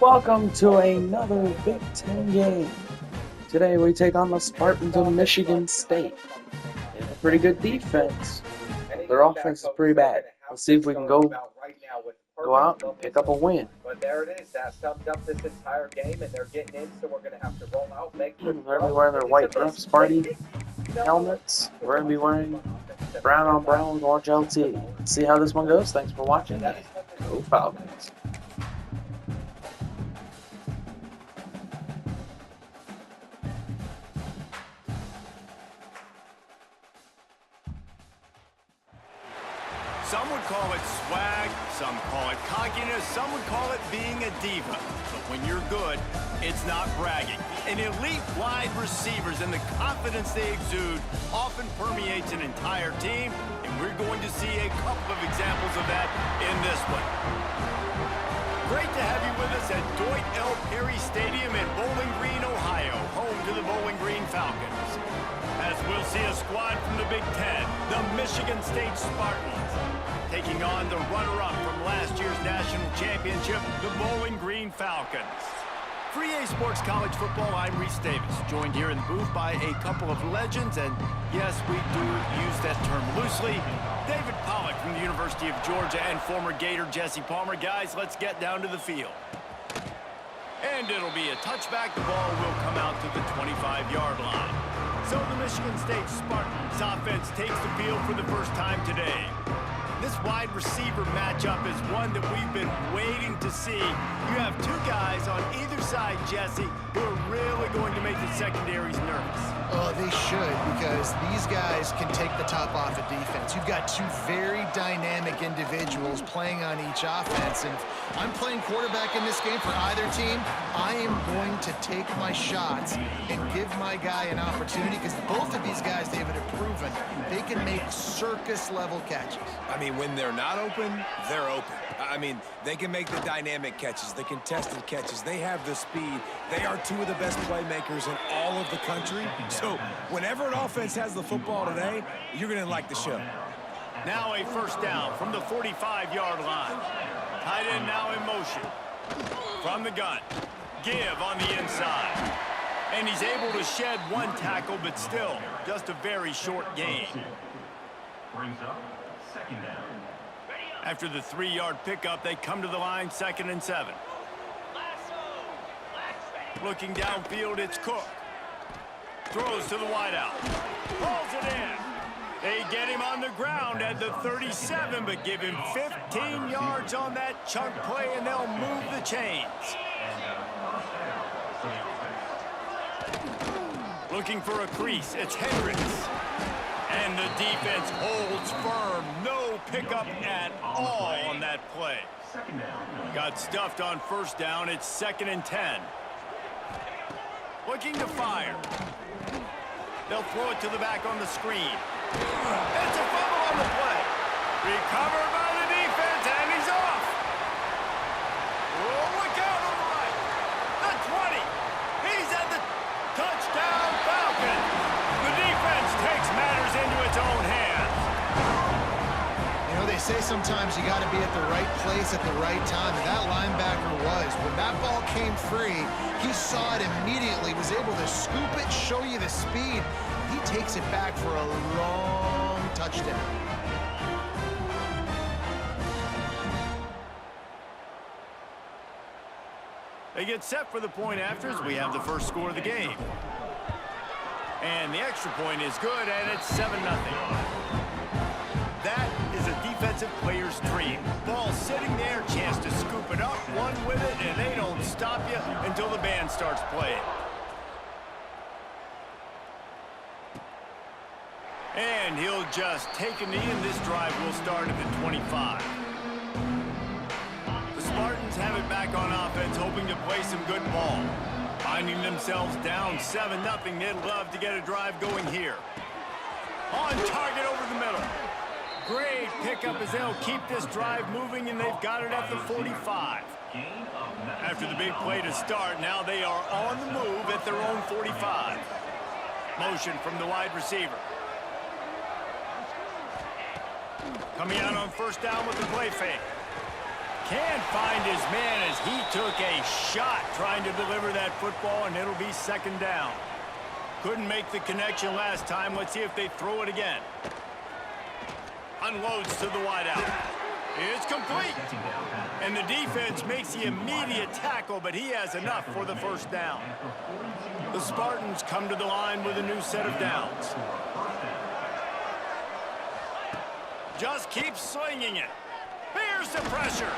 Welcome to another Big Ten game. Today we take on the Spartans of Michigan State. They have a pretty good defense. Their offense is pretty bad. Let's see if we can go out and pick up a win. But there it is. That sums up this entire game, and they're getting in, so we're going to have to roll out. They're going to be wearing their white Refs Party helmets. We're going to be wearing brown on brown with orange LT. Let's see how this one goes. Thanks for watching. Go Falcons. Some would call it swag, some call it cockiness, some would call it being a diva. But when you're good, it's not bragging. An elite wide receivers and the confidence they exude often permeates an entire team, and we're going to see a couple of examples of that in this one. Great to have you with us at Dwight L. Perry Stadium in Bowling Green, Ohio, home to the Bowling Green Falcons. As we'll see a squad from the Big Ten, the Michigan State Spartans, taking on the runner-up from last year's national championship, the Bowling Green Falcons. For EA Sports College Football, I'm Reese Davis, joined here in the booth by a couple of legends, and yes, we do use that term loosely. David Pollack from the University of Georgia and former Gator Jesse Palmer. Guys, let's get down to the field. And it'll be a touchback. The ball will come out to the 25-yard line. So the Michigan State Spartans offense takes the field for the first time today. This wide receiver matchup is one that we've been waiting to see. You have two guys on either side, Jesse, who are really going to make the secondaries nervous. Oh, they should, because these guys can take the top off of defense. You've got two very dynamic individuals playing on each offense, and if I'm playing quarterback in this game for either team, I am going to take my shots and give my guy an opportunity, because both of these guys, David, have proven they can make circus-level catches. I mean, when they're not open, they're open. I mean, they can make the dynamic catches, the contested catches. They have the speed. They are two of the best playmakers in all of the country. So whenever an offense has the football today, you're going to like the show. Now a first down from the 45-yard line. Tight end now in motion. From the gun. Give on the inside. And he's able to shed one tackle, but still just a very short gain. Brings up second down. After the 3-yard pickup, they come to the line, 2nd and 7. Looking downfield, it's Cook. Throws to the wideout. Pulls it in. They get him on the ground at the 37, but give him 15 yards on that chunk play, and they'll move the chains. Looking for a crease, it's Hendricks. And the defense holds firm. No pickup at all on that play. Got stuffed on first down. It's 2nd and 10. Looking to fire. They'll throw it to the back on the screen. It's a fumble on the play. Recovered by the defense, and he's off. Oh, look out on the right. The 20. He's at the touchdown Falcons. The defense takes matters into its own hands. You know, they say sometimes you got to be at the right place at the right time, and that linebacker was. When that ball came free, he saw it immediately, was able to scoop it, show you the speed. He takes it back for a long touchdown. They get set for the point afters. We have the first score of the game. And the extra point is good, and it's 7-0. That is a defensive player's dream. Ball sitting there, chance to scoop it up, one with it, and they don't stop you until the band starts playing. And he'll just take a knee, and this drive will start at the 25. The Spartans have it back on offense, hoping to play some good ball. Finding themselves down 7-0, they'd love to get a drive going here. On target over the middle. Great pickup as they'll keep this drive moving, and they've got it at the 45. After the big play to start, now they are on the move at their own 45. Motion from the wide receiver. Coming out on first down with the play fake. Can't find his man as he took a shot trying to deliver that football, and it'll be second down. Couldn't make the connection last time. Let's see if they throw it again. Unloads to the wideout. It's complete. And the defense makes the immediate tackle, but he has enough for the first down. The Spartans come to the line with a new set of downs. Just keep slinging it. Here's the pressure.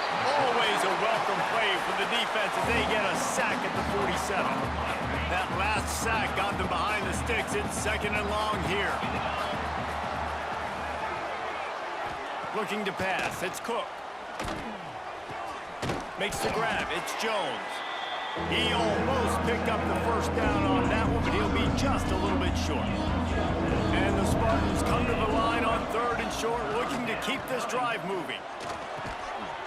Always a welcome play for the defense as they get a sack at the 47. That last sack got them behind the sticks. It's second and long here. Looking to pass. It's Cook. Makes the grab. It's Jones. He almost picked up the first down on that one, but he'll be just a little bit short. And the Spartans come to the line on third and short, looking to keep this drive moving.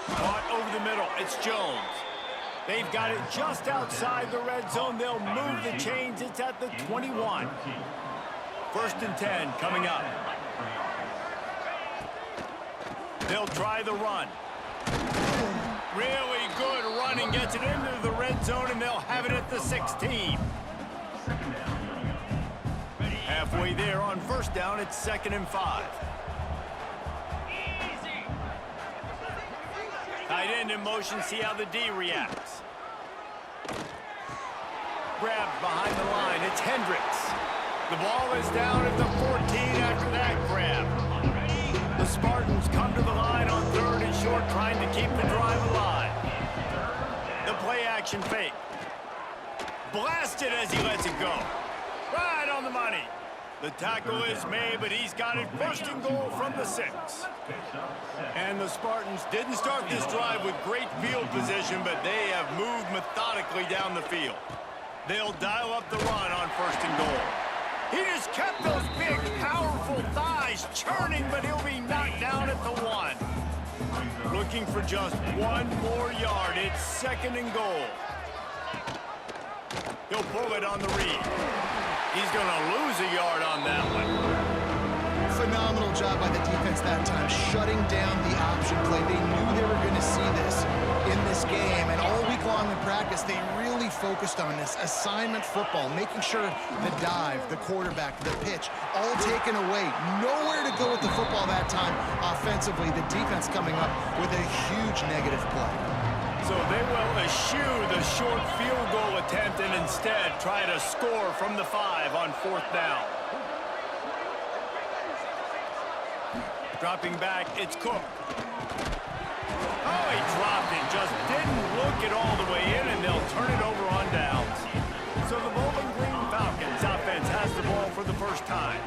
Caught over the middle. It's Jones. They've got it just outside the red zone. They'll move the chains. It's at the 21. First and 10 coming up. They'll try the run. Really good running. Gets it into the red zone, and they'll have it at the 16. Halfway there on first down, it's 2nd and 5. Tight end in motion, see how the D reacts. Grabbed behind the line, it's Hendricks. The ball is down at the 14 after that grab. The Spartans come to the line on third and short, trying to keep the drive alive. The play action fake. Blasted as he lets it go. Right on the money. The tackle is made, but he's got it first and goal from the 6. And the Spartans didn't start this drive with great field position, but they have moved methodically down the field. They'll dial up the run on first and goal. He just kept those big, powerful thighs churning, but he'll be knocked down at the 1. Looking for just one more yard. It's 2nd and goal. He'll pull it on the read. He's going to lose a yard on that one. Phenomenal job by the defense that time, shutting down the option play. They knew they were going to see this in this game, and all week long in practice, they really focused on this assignment football, making sure the dive, the quarterback, the pitch, all taken away. Nowhere to go with the football that time offensively. The defense coming up with a huge negative play. So they will eschew the short field goal attempt and instead try to score from the 5 on 4th down. Dropping back, it's Cook. Oh, he dropped it, just didn't look it all the way in, and they'll turn it over on downs. So the Bowling Green Falcons offense has the ball for the first time.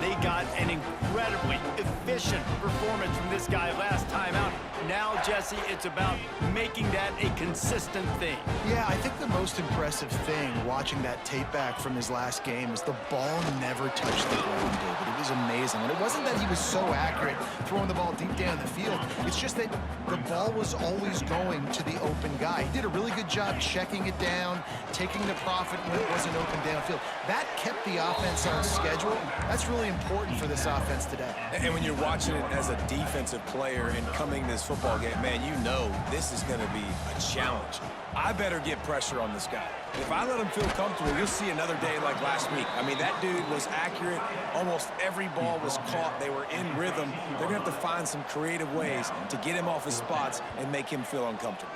They got an incredibly efficient performance from this guy last time out. Now, Jesse, it's about making that a consistent thing. Yeah, I think the most impressive thing watching that tape back from his last game is the ball never touched the ground, David. It was amazing. And it wasn't that he was so accurate throwing the ball deep down the field. It's just that the ball was always going to the open guy. He did a really good job checking it down, taking the profit when it wasn't open downfield. That kept the offense on schedule. That's really important for this offense today. And when you're watching it as a defensive player and coming this football game, man, you know this is going to be a challenge. I better get pressure on this guy. If I let him feel comfortable, you'll see another day like last week. I mean, that dude was accurate. Almost every ball was caught. They were in rhythm. They're going to have to find some creative ways to get him off his spots and make him feel uncomfortable.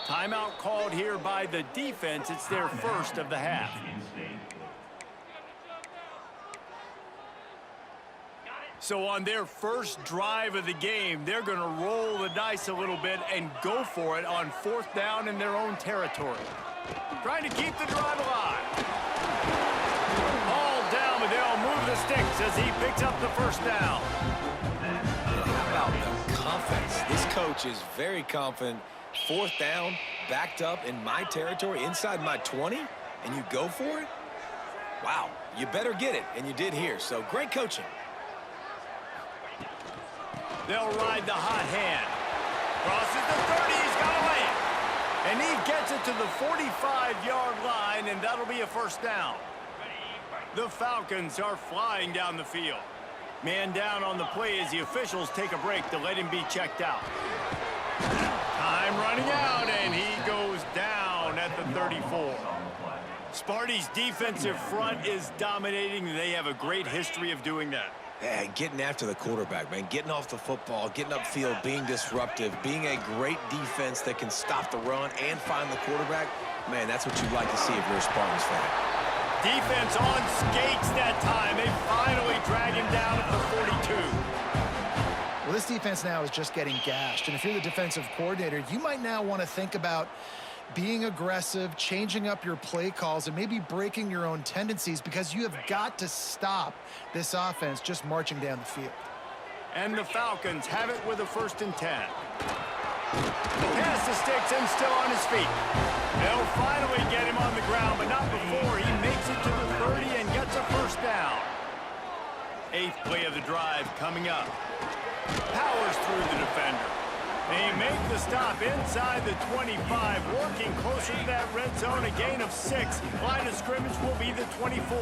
Timeout called here by the defense. It's their first of the half. So on their first drive of the game, they're going to roll the dice a little bit and go for it on 4th down in their own territory. Trying to keep the drive alive. All down, but they'll move the sticks as he picks up the first down. How about the confidence? This coach is very confident. 4th down, backed up in my territory, inside my 20, and you go for it? Wow, you better get it, and you did here. So great coaching. They'll ride the hot hand. Crosses the 30, he's got to lay it. And he gets it to the 45-yard line, and that'll be a first down. The Falcons are flying down the field. Man down on the play as the officials take a break to let him be checked out. running out, and he goes down at the 34. Sparty's defensive front is dominating. They have a great history of doing that. Yeah, getting after the quarterback, man. Getting off the football, getting upfield, being disruptive, being a great defense that can stop the run and find the quarterback. Man, that's what you'd like to see if you're a Spartans fan. Defense on skates that time. They finally drag him down at the 42. Well, this defense now is just getting gashed. And if you're the defensive coordinator, you might now want to think about being aggressive, changing up your play calls, and maybe breaking your own tendencies, because you have got to stop this offense just marching down the field. And the Falcons have it with a 1st and 10. Pass to Sticks and still on his feet. They'll finally get him on the ground, but not before he makes it to the 30 and gets a 1st down. 8th play of the drive coming up. Powers through the defender. They make the stop inside the 25, working closer to that red zone, a gain of 6. Line of scrimmage will be the 24.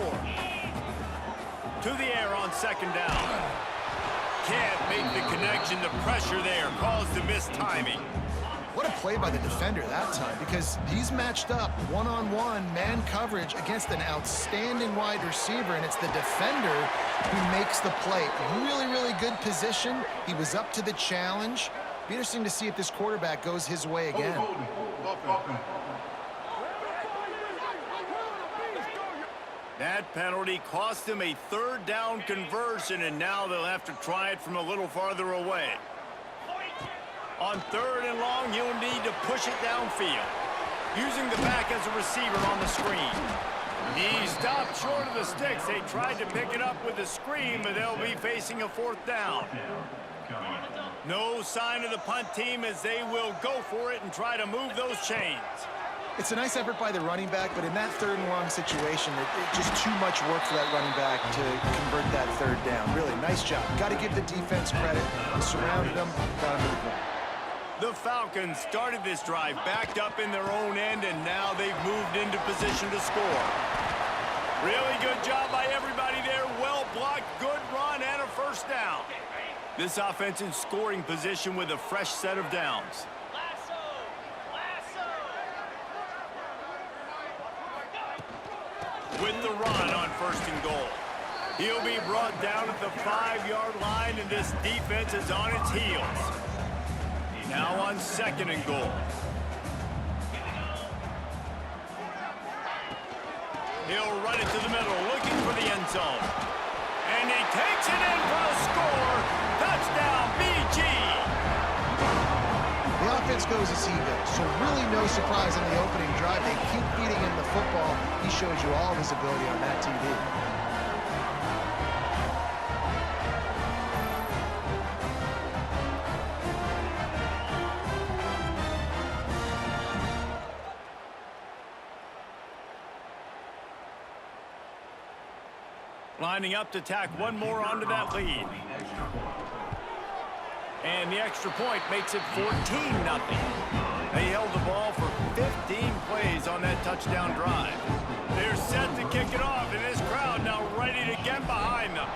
To the air on 2nd down. Can't make the connection. The pressure there caused the mistiming. What a play by the defender that time, because he's matched up one-on-one man coverage against an outstanding wide receiver, and it's the defender who makes the play. Really, really good position. He was up to the challenge. Be interesting to see if this quarterback goes his way again. That penalty cost them a 3rd down conversion, and now they'll have to try it from a little farther away. On 3rd and long, he'll need to push it downfield. Using the back as a receiver on the screen. He stopped short of the Sticks. They tried to pick it up with the screen, but they'll be facing a 4th down. No sign of the punt team as they will go for it and try to move those chains. It's a nice effort by the running back, but in that 3rd and long situation, it's just too much work for that running back to convert that 3rd down. Really, nice job. Got to give the defense credit. Surrounded them, got him to the ground. The Falcons started this drive backed up in their own end, and now they've moved into position to score. Really good job by everybody there. Well blocked, good run, and a 1st down. This offense in scoring position with a fresh set of downs. With the run on 1st and goal. He'll be brought down at the 5-yard line, and this defense is on its heels. Now on 2nd and goal. He'll run it to the middle, looking for the end zone. And he takes it in for the score. Touchdown, BG! The offense goes as he goes, so really no surprise on the opening drive. They keep feeding him the football. He shows you all of his ability on that TV. Lining up to tack one more onto that lead. And the extra point makes it 14-0. They held the ball for 15 plays on that touchdown drive. They're set to kick it off, and this crowd now ready to get behind them.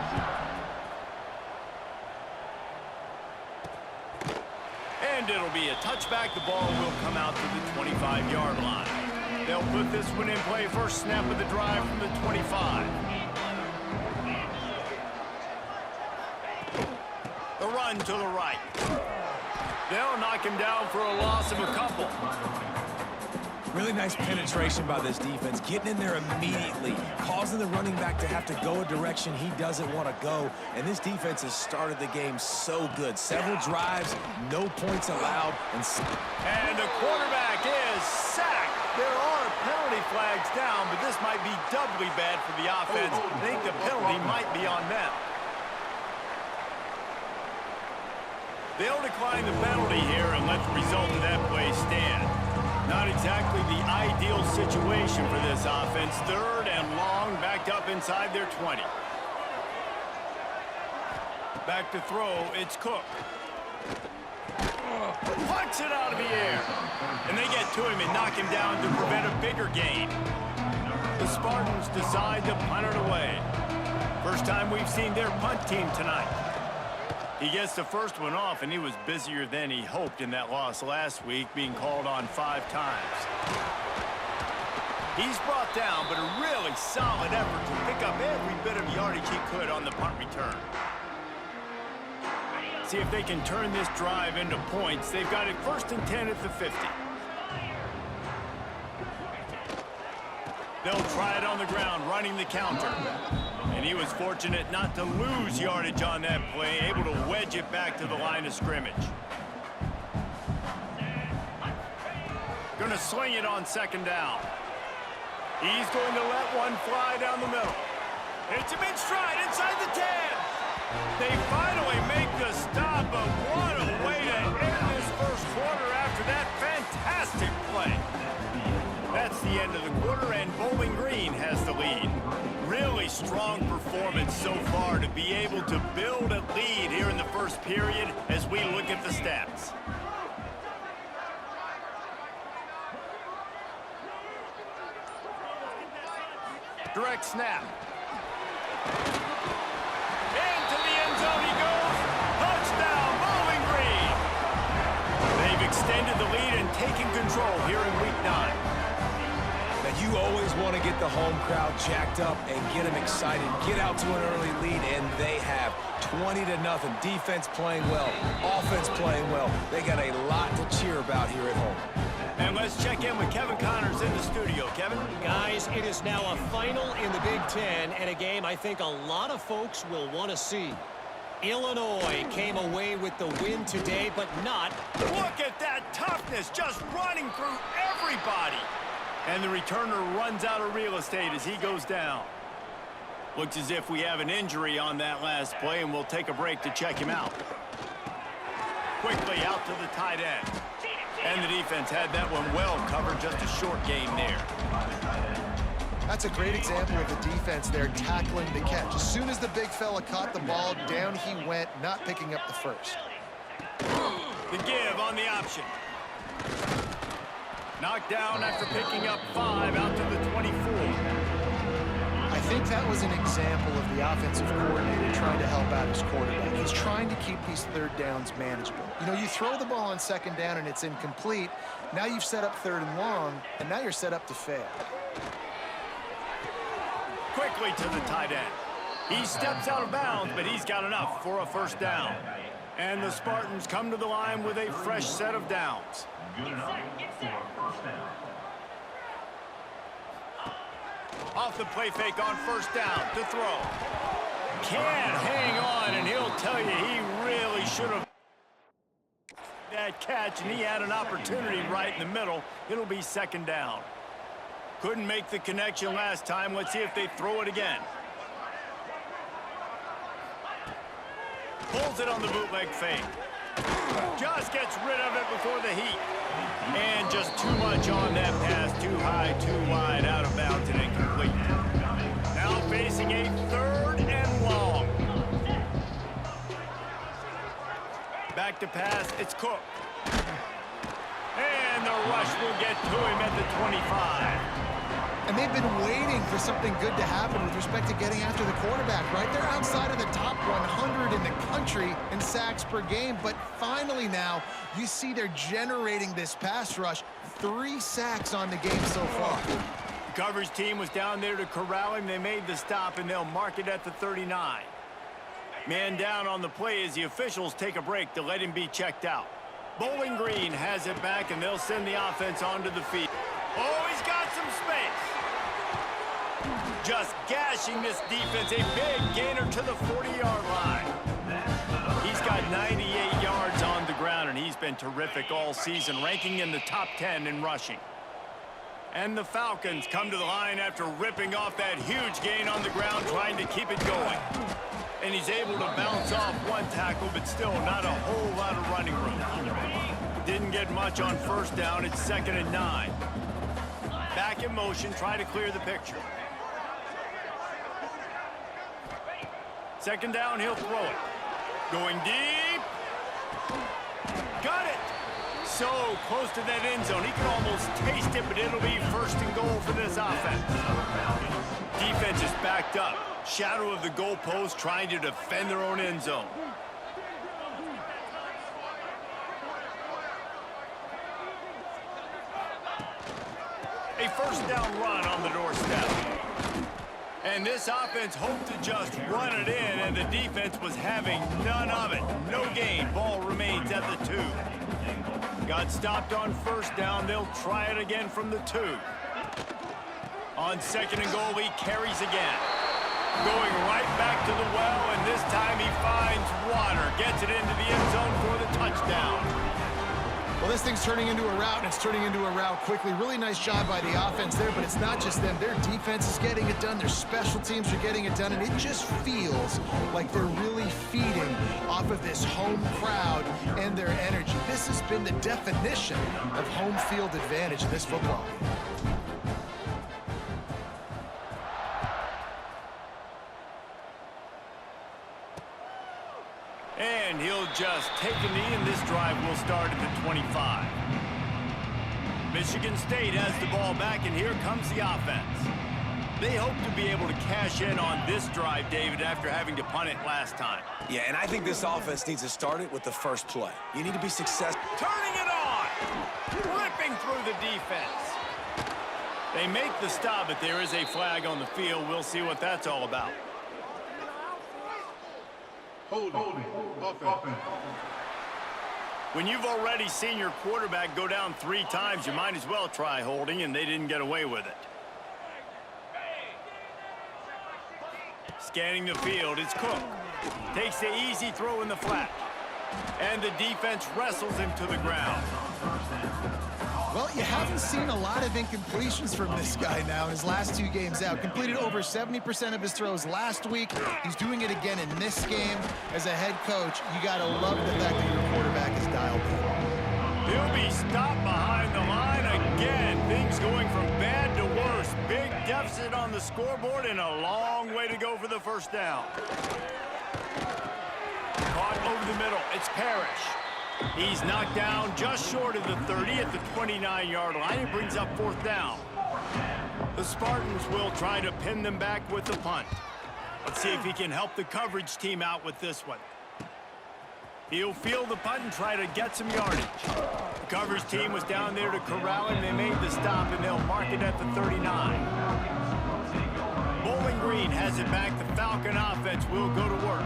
And it'll be a touchback. The ball will come out to the 25-yard line. They'll put this one in play. First snap of the drive from the 25. The run to the right. They'll knock him down for a loss of a couple. Really nice penetration by this defense, getting in there immediately, causing the running back to have to go a direction he doesn't want to go. And this defense has started the game so good. Several drives, no points allowed. And the quarterback is sacked. There are penalty flags down, but this might be doubly bad for the offense. I think the penalty might be on them. They'll decline the penalty here and let the result of that play stand. Not exactly the ideal situation for this offense. 3rd and long, backed up inside their 20. Back to throw, it's Cook. Punts it out of the air. And they get to him and knock him down to prevent a bigger gain. The Spartans decide to punt it away. First time we've seen their punt team tonight. He gets the first one off, and he was busier than he hoped in that loss last week, being called on 5 times. He's brought down, but a really solid effort to pick up every bit of yardage he could on the punt return. See if they can turn this drive into points. They've got it 1st and 10 at the 50. They'll try it on the ground, running the counter. And he was fortunate not to lose yardage on that play, able to wedge it back to the line of scrimmage. Going to sling it on 2nd down. He's going to let one fly down the middle. Hits him in stride inside the 10. They finally make the stop, but what a way to end this first quarter after that fantastic play. That's the end of the quarter, and Bowling Green has the lead. Really strong performance so far to be able to build a lead here in the first period as we look at the stats. Direct snap. Into the end zone he goes. Touchdown, Bowling Green. They've extended the lead and taken control here in Week 9. Now, you always want to get the home crowd jacked up and get them excited. Get out to an early lead, and they have 20-0. Defense playing well. Offense playing well. They got a lot to cheer about here at home. And let's check in with Kevin Connors in the studio. Kevin? Guys, it is now a final in the Big Ten, and a game I think a lot of folks will want to see. Illinois came away with the win today, but not. Look at that toughness, just running through everybody. And the returner runs out of real estate as he goes down. Looks as if we have an injury on that last play, and we'll take a break to check him out. Quickly out to the tight end. And the defense had that one well covered, just a short game there. That's a great example of the defense there tackling the catch. As soon as the big fella caught the ball, down he went, not picking up the first. The give on the option. Knocked down after picking up 5 out to the 24. I think that was an example of the offensive coordinator trying to help out his quarterback. He's trying to keep these 3rd downs manageable. You know, you throw the ball on 2nd down and it's incomplete. Now you've set up 3rd and long, and now you're set up to fail. Quickly to the tight end. He steps out of bounds, but he's got enough for a 1st down. And the Spartans come to the line with a fresh set of downs. Good enough for a 1st down. Off the play fake on 1st down to throw. Can't hang on, and he'll tell you he really should have that catch, and he had an opportunity right in the middle. It'll be 2nd down. Couldn't make the connection last time. Let's see if they throw it again. Pulls it on the bootleg fake. Just gets rid of it before the heat. And just too much on that pass. Too high, too wide, out of bounds, and incomplete. Now facing a 3rd and long. Back to pass. It's Cook. And the rush will get to him at the 25. And they've been waiting for something good to happen with respect to getting after the quarterback, right? They're outside of the top 100 in the country in sacks per game, but finally now you see they're generating this pass rush. 3 sacks on the game so far. The coverage team was down there to corral him. They made the stop, and they'll mark it at the 39. Man down on the play as the officials take a break to let him be checked out. Bowling Green has it back, and they'll send the offense onto the field. Oh, he's got some space. Just gashing this defense. A big gainer to the 40-yard line. He's got 98 yards on the ground, and he's been terrific all season, ranking in the top 10 in rushing. And the Falcons come to the line after ripping off that huge gain on the ground, trying to keep it going. And he's able to bounce off one tackle, but still not a whole lot of running room. Didn't get much on 1st down. It's 2nd and 9. Back in motion, try to clear the picture. 2nd down, he'll throw it. Going deep. Got it. So close to that end zone. He can almost taste it, but it'll be 1st and goal for this offense. Defense is backed up. Shadow of the goalpost, trying to defend their own end zone. a first down run on the doorstep. And this offense hoped to just run it in, and the defense was having none of it. No gain. Ball remains at the 2. Got stopped on first down. They'll try it again from the 2. On second and goal, he carries again. Going right back to the well, and this time he finds water. Gets it into the end zone for the touchdown. Well, this thing's turning into a route, and it's turning into a route quickly. Really nice job by the offense there, but it's not just them. Their defense is getting it done. Their special teams are getting it done, and it just feels like they're really feeding off of this home crowd and their energy. This has been the definition of home field advantage in this football game. And he'll just take a knee, and this drive will start at the 25. Michigan State has the ball back, and here comes the offense. They hope to be able to cash in on this drive, David, after having to punt it last time. Yeah, and I think this offense needs to start it with the first play. You need to be successful. Turning it on! Ripping through the defense. They make the stop, but there is a flag on the field. We'll see what that's all about. Holding. Offense. When you've already seen your quarterback go down 3 times, you might as well try holding, and they didn't get away with it. Scanning the field, it's Cook. Takes the easy throw in the flat. And the defense wrestles him to the ground. Well, you haven't seen a lot of incompletions from this guy now in his last 2 games out. Completed over 70% of his throws last week. He's doing it again in this game. As a head coach, you got to love the fact that your quarterback is dialed in. He'll be stopped behind the line again. Things going from bad to worse. Big deficit on the scoreboard and a long way to go for the first down. Caught over the middle. It's Parrish. He's knocked down just short of the 30 at the 29-yard line. It brings up 4th down. The Spartans will try to pin them back with the punt. Let's see if he can help the coverage team out with this one. He'll field the punt and try to get some yardage. The coverage team was down there to corral him. They made the stop, and they'll mark it at the 39. Bowling Green has it back. The Falcon offense will go to work.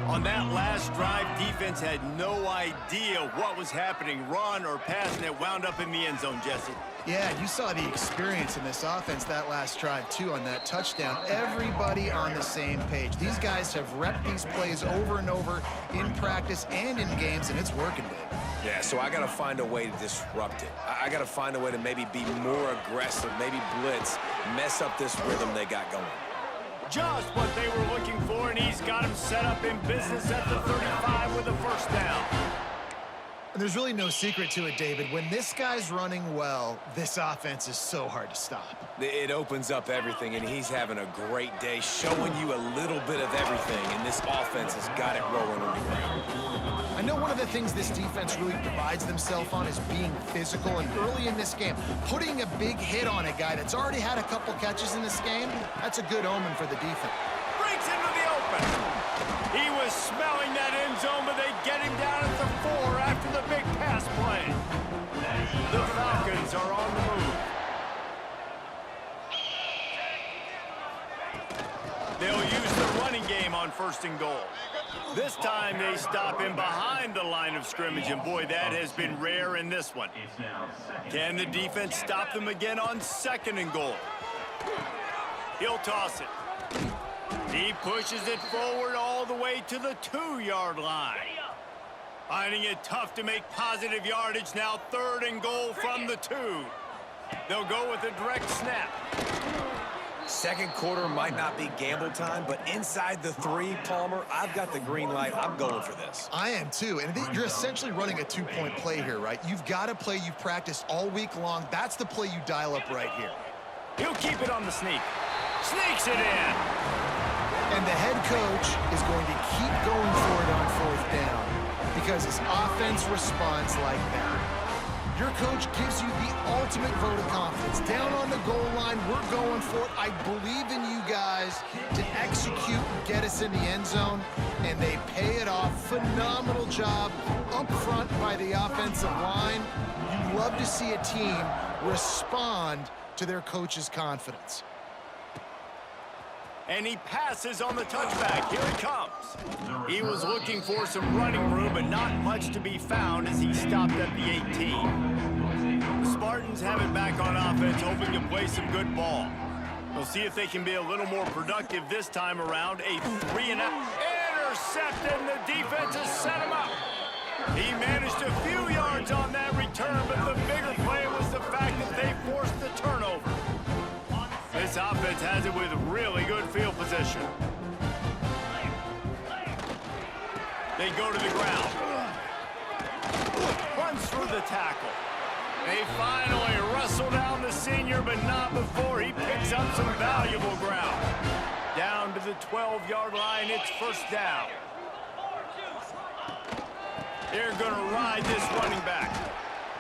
On that last drive, defense had no idea what was happening, run or pass, and it wound up in the end zone, Jesse. Yeah, you saw the experience in this offense that last drive, too, on that touchdown. Everybody on the same page. These guys have repped these plays over and over in practice and in games, and it's working, Dave. Yeah, so I got to find a way to disrupt it. I got to find a way to maybe be more aggressive, maybe blitz, mess up this rhythm they got going. Just what they were looking for, and he's got him set up in business at the 35 with a first down. And there's really no secret to it, David. When this guy's running well, this offense is so hard to stop. It opens up everything, and he's having a great day, showing you a little bit of everything, and this offense has got it rolling on the ground. I know one of the things this defense really divides themselves on is being physical, and early in this game, putting a big hit on a guy that's already had a couple catches in this game, that's a good omen for the defense. Breaks into the open. He was smelling that end zone, but they get him down at the 4 after the big pass play. The Falcons are on the move. They'll use the running game on 1st and goal. This time they stop him behind the line of scrimmage, and boy, that has been rare in this one. Can the defense stop them again on 2nd and goal? He'll toss it. He pushes it forward all the way to the 2-yard line. Finding it tough to make positive yardage now. 3rd and goal from the 2. They'll go with a direct snap. Second quarter might not be gamble time, but inside the 3, Palmer, I've got the green light. I'm going for this. I am too, and you're essentially running a 2-point play here, right? You've got a play you've practiced all week long. That's the play you dial up right here. He'll keep it on the sneak. Sneaks it in. And the head coach is going to keep going for it on 4th down because his offense responds like that. Your coach gives you the ultimate vote of confidence. Down on the goal line, we're going for it. I believe in you guys to execute and get us in the end zone, and they pay it off. Phenomenal job up front by the offensive line. You love to see a team respond to their coach's confidence. And he passes on the touchback. Here he comes. He was looking for some running room, but not much to be found as he stopped at the 18. The Spartans have it back on offense, hoping to play some good ball. We'll see if they can be a little more productive this time around. A 3-and-out. Intercepted, and the defense has set him up. He managed a few yards on that return, but the bigger play was the fact that they forced the turnover. This offense has it with really good field position. They go to the ground. Runs through the tackle. They finally wrestle down the senior, but not before he picks up some valuable ground. Down to the 12-yard line, it's first down. They're going to ride this running back.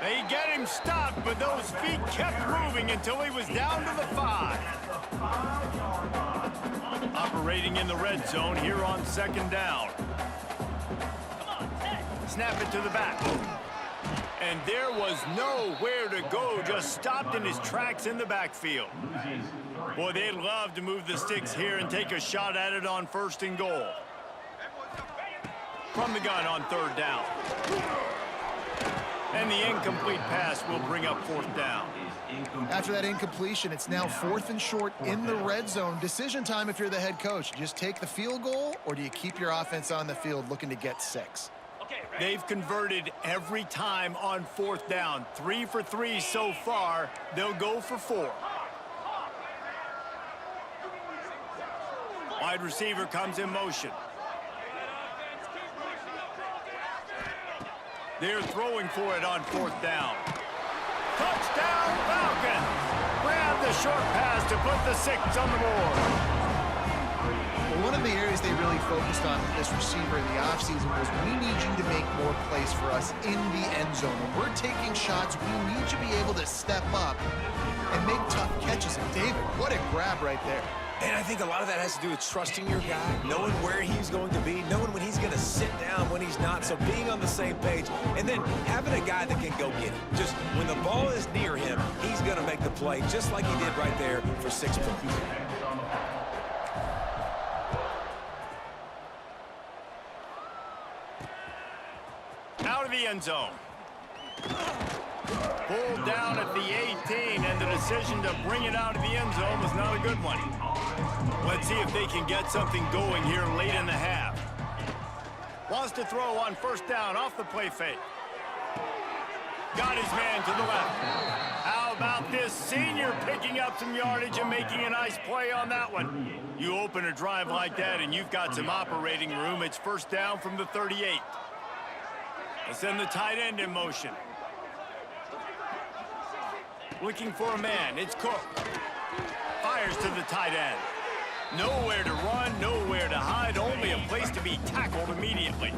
They get him stopped, but those feet kept moving until he was down to the 5. Operating in the red zone here on second down. Snap it to the back. And there was nowhere to go, just stopped in his tracks in the backfield. Boy, they'd love to move the sticks here and take a shot at it on first and goal. From the gun on third down. And the incomplete pass will bring up fourth down. After that incompletion, it's now 4th and short in the red zone. Decision time if you're the head coach. Just take the field goal, or do you keep your offense on the field looking to get 6? They've converted every time on fourth down. 3 for 3 so far. They'll go for 4. Wide receiver comes in motion. They're throwing for it on fourth down. Touchdown, Falcons! Grab the short pass to put the 6 on the board. Well, one of the areas they really focused on with this receiver in the offseason was, we need you to make more plays for us in the end zone. When we're taking shots, we need you to be able to step up and make tough catches. And David, what a grab right there. And I think a lot of that has to do with trusting your guy, knowing where he's going to be, knowing when he's going to sit down, when he's not, so being on the same page, and then having a guy that can go get it. Just when the ball is near him, he's going to make the play, just like he did right there for 6 points. Out of the end zone. Pulled down at the 18, and the decision to bring it out of the end zone was not a good one. Let's see if they can get something going here late in the half. Wants to throw on first down off the play fake. Got his man to the left. How about this senior picking up some yardage and making a nice play on that one? You open a drive like that and you've got some operating room. It's first down from the 38. They send the tight end in motion. Looking for a man. It's Cook. Fires to the tight end. Nowhere to run, nowhere to hide, only a place to be tackled immediately.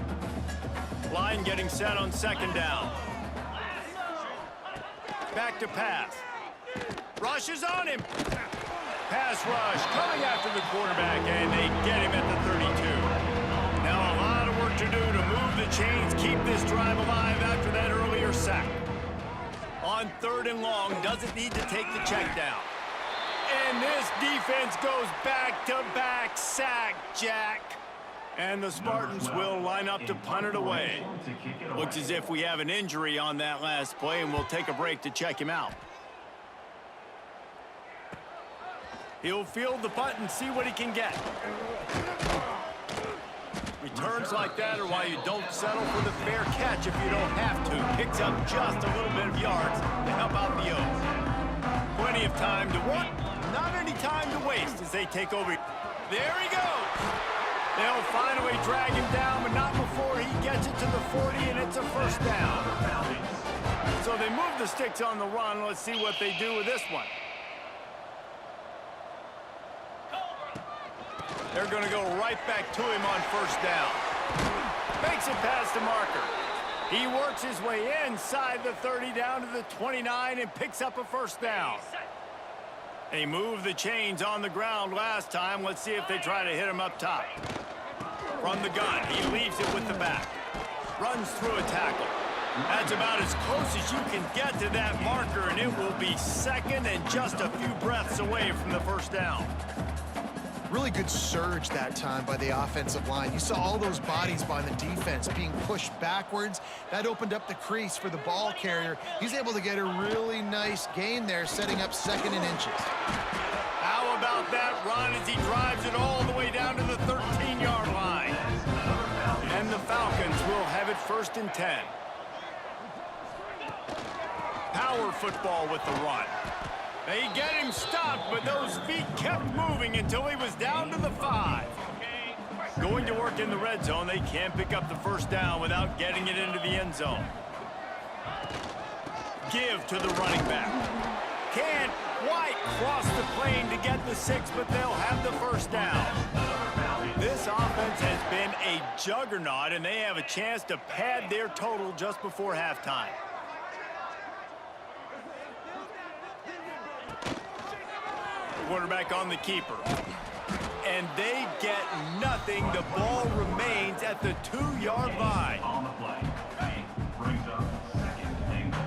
Line getting set on second down. Back to pass. Rush is on him. Pass rush coming after the quarterback, and they get him at the 32. Now a lot of work to do to move the chains, keep this drive alive after that earlier sack. On third and long, doesn't need to take the check down. And this defense goes back-to-back sack, Jack. And the Spartans will line up to punt it away. Looks as if we have an injury on that last play, and we'll take a break to check him out. He'll field the punt and see what he can get. Returns like that are why you don't settle for the fair catch if you don't have to. Picks up just a little bit of yards to help out the O's. Plenty of time to work, not any time to waste as they take over. There he goes. They'll finally drag him down, but not before he gets it to the 40, and it's a first down. So they move the sticks on the run. Let's see what they do with this one. They're going to go right back to him on first down. Makes it past the marker. He works his way inside the 30 down to the 29 and picks up a first down. They moved the chains on the ground last time. Let's see if they try to hit him up top. From the gun, he leaves it with the back. Runs through a tackle. That's about as close as you can get to that marker, and it will be second and just a few breaths away from the first down. Really good surge that time by the offensive line. You saw all those bodies by the defense being pushed backwards. That opened up the crease for the ball carrier. He's able to get a really nice gain there, setting up second and inches. How about that run as he drives it all the way down to the 13-yard line? And the Falcons will have it 1st and 10. Power football with the run. They get him stopped, but those feet kept moving until he was down to the 5. Going to work in the red zone, they can't pick up the first down without getting it into the end zone. Give to the running back. Can't quite cross the plane to get the 6, but they'll have the first down. This offense has been a juggernaut, and they have a chance to pad their total just before halftime. Quarterback on the keeper. And they get nothing. The ball remains at the 2-yard line. On the play. Brings up second and goal.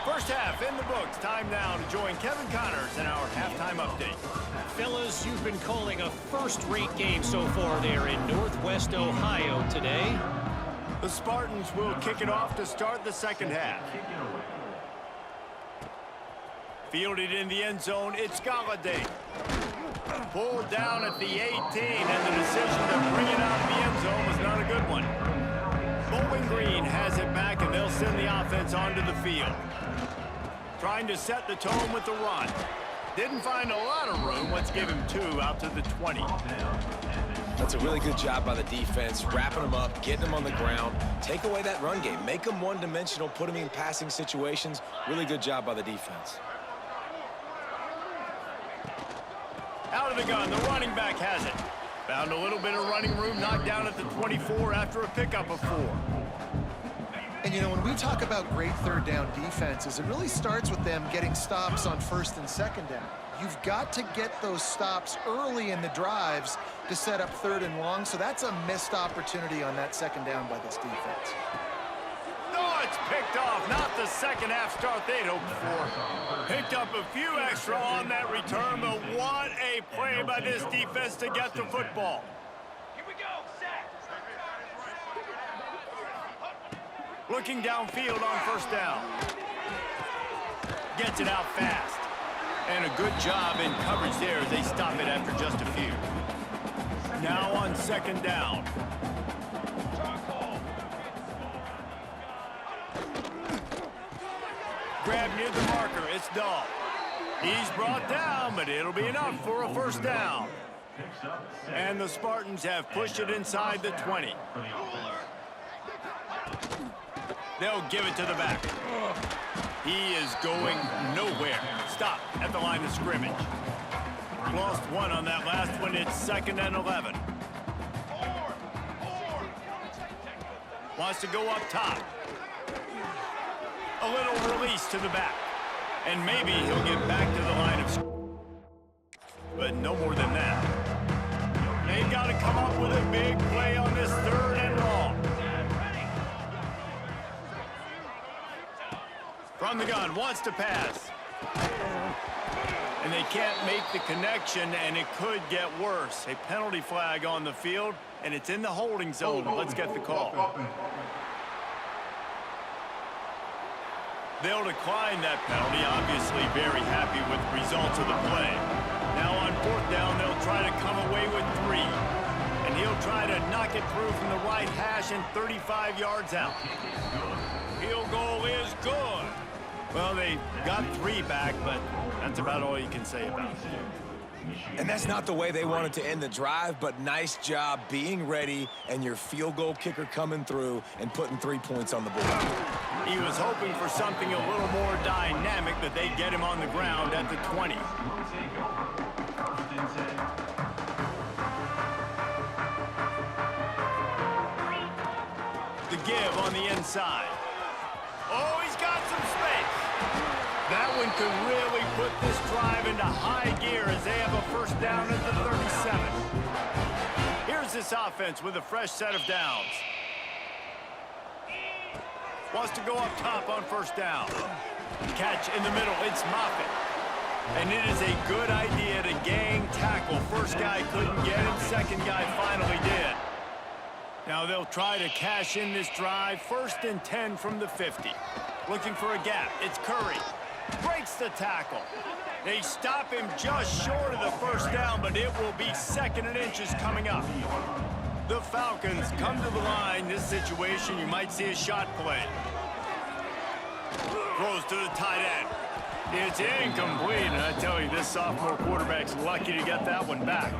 First half in the books. Time now to join Kevin Connors in our halftime update. Fellas, you've been calling a first-rate game so far there in Northwest Ohio today. The Spartans will kick it off to start the second half. Fielded in the end zone, it's Galladay. Pulled down at the 18, and the decision to bring it out of the end zone was not a good one. Bowling Green has it back, and they'll send the offense onto the field. Trying to set the tone with the run. Didn't find a lot of room. Let's give him 2 out to the 20. That's a really good job by the defense, wrapping them up, getting them on the ground. Take away that run game. Make them one-dimensional, put them in passing situations. Really good job by the defense. Out of the gun, the running back has it. Found a little bit of running room, knocked down at the 24 after a pickup of 4. And, you know, when we talk about great third down defenses, it really starts with them getting stops on first and second down. You've got to get those stops early in the drives to set up third and long, so that's a missed opportunity on that second down by this defense. Oh, it's picked off. Not the second half start they'd hoped for. Picked up a few extra on that return, but what a play by this defense to get the football. Here we go, sack. Looking downfield on first down. Gets it out fast. And a good job in coverage there as they stop it after just a few. Now on second down. Grab near the marker, it's Dahl. He's brought down, but it'll be enough for a first down. And the Spartans have pushed it inside the 20. They'll give it to the back. He is going nowhere. Stop at the line of scrimmage. Lost 1 on that last one. It's 2nd and 11. Wants to go up top. A little release to the back. And maybe he'll get back to the line of scrimmage. But no more than that. They've got to come up with a big play on this 3rd and long. From the gun, wants to pass. And they can't make the connection, and it could get worse. A penalty flag on the field, and it's in the holding zone. Let's get the call. They'll decline that penalty, obviously very happy with the results of the play. Now on 4th down, they'll try to come away with 3. And he'll try to knock it through from the right hash and 35 yards out. Field goal is good. Well, they got 3 back, but that's about all you can say about it. And that's not the way they wanted to end the drive, but nice job being ready and your field goal kicker coming through and putting 3 points on the board. He was hoping for something a little more dynamic, but they get him on the ground at the 20. The give on the inside. Oh, he's got some space. That one could really put this drive into high gear as they have a first down at the 37. Here's this offense with a fresh set of downs. Wants to go up top on first down. Catch in the middle. It's Moffitt. And it is a good idea to gang tackle. First guy couldn't get him. Second guy finally did. Now they'll try to cash in this drive. 1st and 10 from the 50. Looking for a gap. It's Curry. Breaks the tackle. They stop him just short of the first down, but it will be 2nd and inches coming up. The Falcons come to the line. This situation, you might see a shot play. Throws to the tight end. It's incomplete, and I tell you, this sophomore quarterback's lucky to get that one back.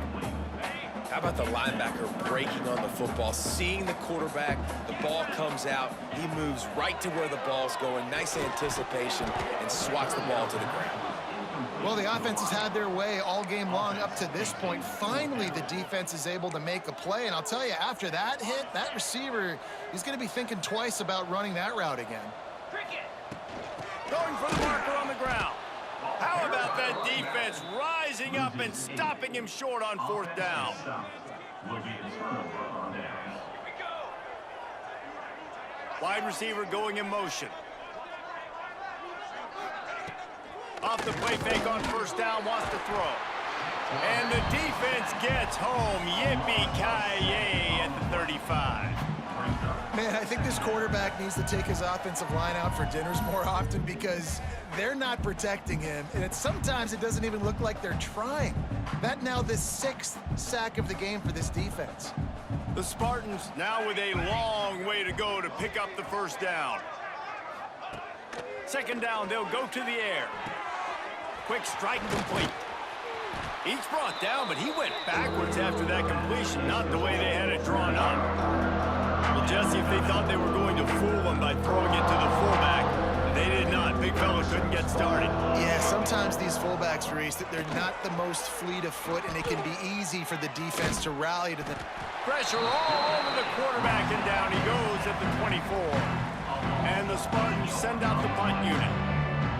How about the linebacker breaking on the football, seeing the quarterback, the ball comes out, he moves right to where the ball's going, nice anticipation, and swats the ball to the ground. Well, the offense has had their way all game long up to this point. Finally, the defense is able to make a play, and I'll tell you, after that hit, that receiver, he's going to be thinking twice about running that route again. Going for the marker on the ground. How about that defense rising up and stopping him short on 4th down? Wide receiver going in motion. Off the play fake on first down, wants to throw. And the defense gets home. Yippee-ki-yay at the 35. Man, I think this quarterback needs to take his offensive line out for dinners more often because they're not protecting him. And sometimes it doesn't even look like they're trying. That now the 6th sack of the game for this defense. The Spartans now with a long way to go to pick up the first down. 2nd down, they'll go to the air. Quick strike complete. He's brought down, but he went backwards after that completion, not the way they had it drawn up. Well, Jesse, if they thought they were going to fool him by throwing it to the fullback, they did not. Big fella couldn't get started. Yeah, sometimes these fullbacks, Reese, that they're not the most fleet of foot, and it can be easy for the defense to rally to the... Pressure all over the quarterback, and down he goes at the 24. And the Spartans send out the punt unit.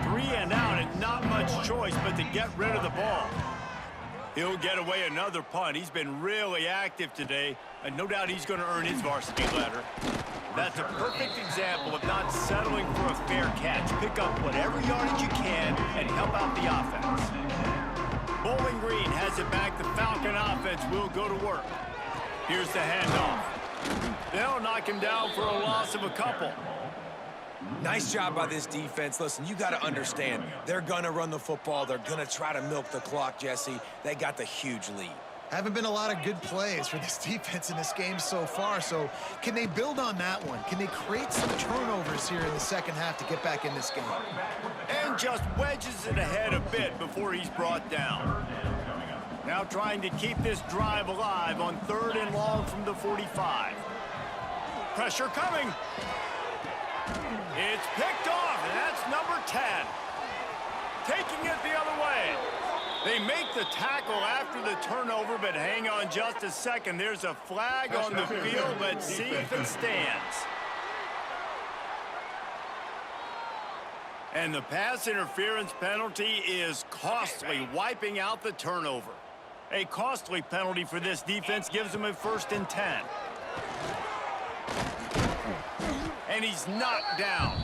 3 and out, and not much choice but to get rid of the ball. He'll get away another punt. He's been really active today, and no doubt he's going to earn his varsity letter. That's a perfect example of not settling for a fair catch. Pick up whatever yardage you can and help out the offense. Bowling Green has it back. The Falcon offense will go to work. Here's the handoff. They'll knock him down for a loss of a couple. Nice job by this defense. Listen, you got to understand, they're going to run the football. They're going to try to milk the clock, Jesse. They got the huge lead. Haven't been a lot of good plays for this defense in this game so far, so can they build on that one? Can they create some turnovers here in the second half to get back in this game? And just wedges it ahead a bit before he's brought down. Now trying to keep this drive alive on 3rd and long from the 45. Pressure coming. It's picked off, and that's number 10. Taking it the other way. They make the tackle after the turnover, but hang on just a second. There's a flag on the field. Let's see if it stands. And the pass interference penalty is costly, wiping out the turnover. A costly penalty for this defense gives them a 1st and 10. And he's knocked down.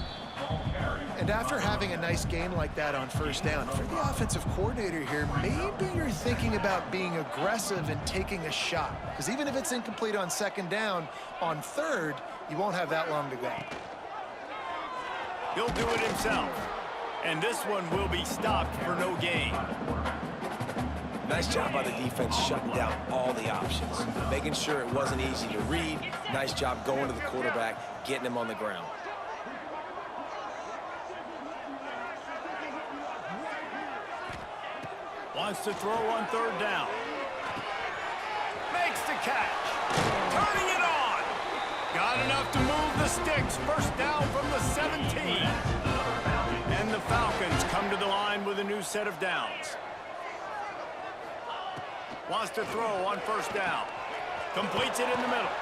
And after having a nice game like that on first down, for the offensive coordinator here, maybe you're thinking about being aggressive and taking a shot. Because even if it's incomplete on 2nd down, on 3rd, you won't have that long to go. He'll do it himself. And this one will be stopped for no gain. Nice job by the defense shutting down all the options, making sure it wasn't easy to read. Nice job going to the quarterback, getting him on the ground. Wants to throw on 3rd down. Makes the catch. Turning it on. Got enough to move the sticks. 1st down from the 17. And the Falcons come to the line with a new set of downs. Wants to throw on 1st down. Completes it in the middle.